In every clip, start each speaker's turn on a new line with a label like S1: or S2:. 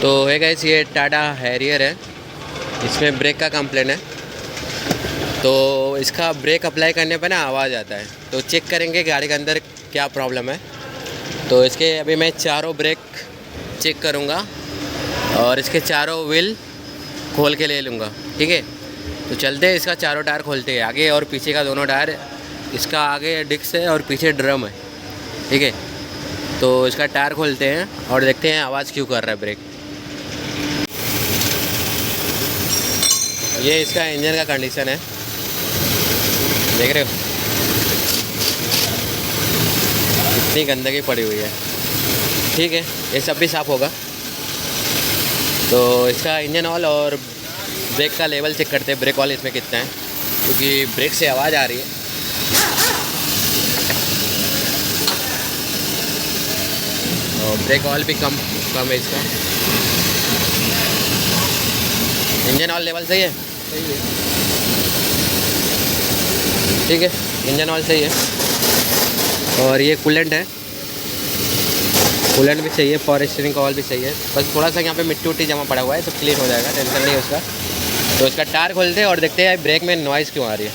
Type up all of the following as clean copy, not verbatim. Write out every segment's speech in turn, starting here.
S1: तो है गाइस, ये टाटा हैरियर है, इसमें ब्रेक का कंप्लेन है। तो इसका ब्रेक अप्लाई करने पर ना आवाज़ आता है, तो चेक करेंगे गाड़ी के अंदर क्या प्रॉब्लम है। तो इसके अभी मैं चारों ब्रेक चेक करूँगा और इसके चारों व्हील खोल के ले लूँगा, ठीक है। तो चलते हैं, इसका चारों टायर खोलते हैं, आगे और पीछे का दोनों टायर। इसका आगे डिस्क है और पीछे ड्रम है, ठीक है। तो इसका टायर खोलते हैं और देखते हैं आवाज़ क्यों कर रहा है ब्रेक। ये इसका इंजन का कंडीशन है, देख रहे हो कितनी गंदगी पड़ी हुई है, ठीक है। ये सब भी साफ़ होगा। तो इसका इंजन ऑयल और ब्रेक का लेवल चेक करते हैं, ब्रेक ऑयल इसमें कितना है, क्योंकि ब्रेक से आवाज़ आ रही है। और ब्रेक ऑयल भी कम है इसका। इंजन ऑयल लेवल सही है, ठीक है, इंजन ऑयल सही है। और ये कूलेंट है, कूलेंट भी चाहिए, पावर स्टीयरिंग का ऑयल भी चाहिए। बस थोड़ा सा यहाँ पे मिट्टी उट्टी जमा पड़ा हुआ है, तो क्लीन हो जाएगा, टेंशन नहीं है उसका। तो इसका टायर खोलते हैं और देखते हैं ब्रेक में नॉइज़ क्यों आ रही है।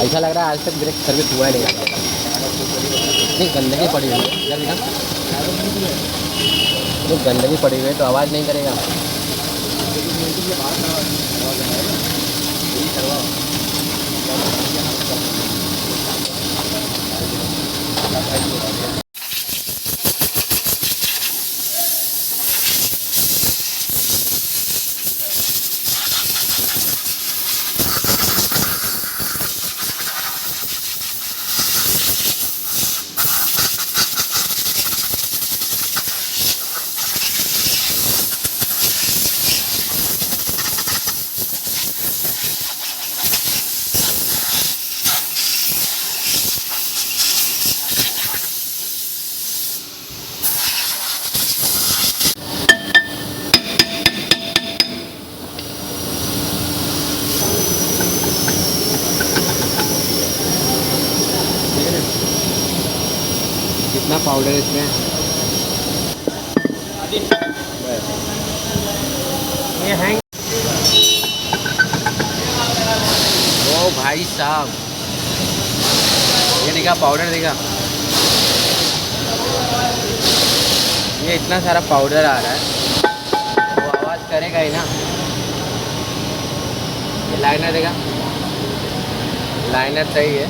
S1: ऐसा लग रहा है आज तक ब्रेक सर्विस हुआ ही नहीं गंदगी पड़ी हुई है यार, तो गंदगी पड़ी हुई है तो आवाज़ नहीं करेगा। कितना पाउडर है इसमें, ये हैंग। ओ भाई साहब, ये देखा पाउडर, देखा ये इतना सारा पाउडर आ रहा है, वो आवाज़ करेगा ही ना। ये लाइनर देखा, लाइनर सही है।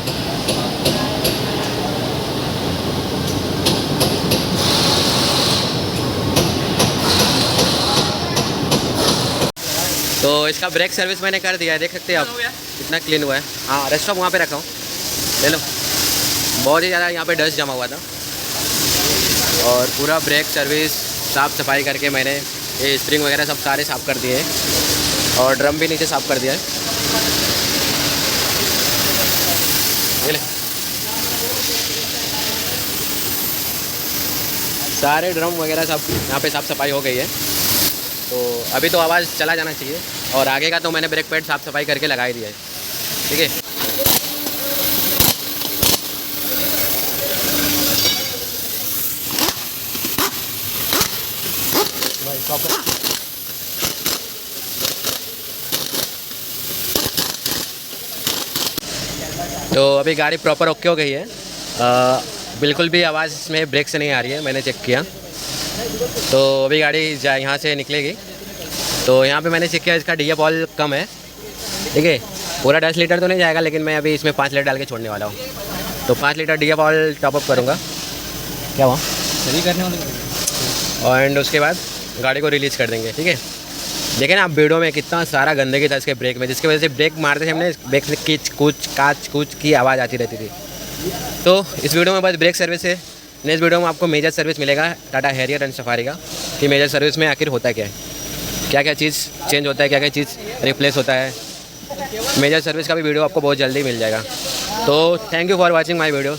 S1: तो इसका ब्रेक सर्विस मैंने कर दिया है, देख सकते हैं आप कितना क्लीन हुआ है। हाँ, रेस्ट ऑफ वहाँ पे रखा हूँ, ले लो। बहुत ही ज़्यादा यहाँ पे डस्ट जमा हुआ था और पूरा ब्रेक सर्विस साफ़ सफाई करके मैंने ये स्प्रिंग वगैरह सब सारे साफ़ कर दिए और ड्रम भी नीचे साफ़ कर दिया है, ये ले। सारे ड्रम वगैरह सब यहाँ पे साफ़ सफाई हो गई है। तो अभी तो आवाज़ चला जाना चाहिए और आगे का तो मैंने ब्रेक पैड साफ़ सफाई करके लगा ही दिया है, ठीक है। तो अभी गाड़ी प्रॉपर ओके हो गई है, बिल्कुल भी आवाज़ इसमें ब्रेक से नहीं आ रही है, मैंने चेक किया। तो अभी गाड़ी यहाँ से निकलेगी। तो यहाँ पे मैंने चेक किया, इसका डीएफ ऑयल कम है, ठीक है। पूरा 10 लीटर तो नहीं जाएगा, लेकिन मैं अभी इसमें 5 लीटर डाल के छोड़ने वाला हूँ। तो 5 लीटर डीएफ ऑयल टॉपअप करूँगा, क्या हुआ सही करने वाले, एंड उसके बाद गाड़ी को रिलीज़ कर देंगे, ठीक है। देखें ना आप वीडियो में कितना सारा गंदगी था इसके ब्रेक में, जिसकी वजह से ब्रेक मारते थे हमने, ब्रेक से किच कुच काच कुच की आवाज़ आती रहती थी। तो इस वीडियो में बस ब्रेक सर्विस है। नेक्स्ट वीडियो में आपको मेजर सर्विस मिलेगा टाटा हैरियर एंड सफारी का, कि मेजर सर्विस में आखिर होता क्या है, क्या क्या चीज़ चेंज होता है, क्या क्या चीज़ रिप्लेस होता है। मेजर सर्विस का भी वीडियो आपको बहुत जल्दी मिल जाएगा। तो thank you for watching my video.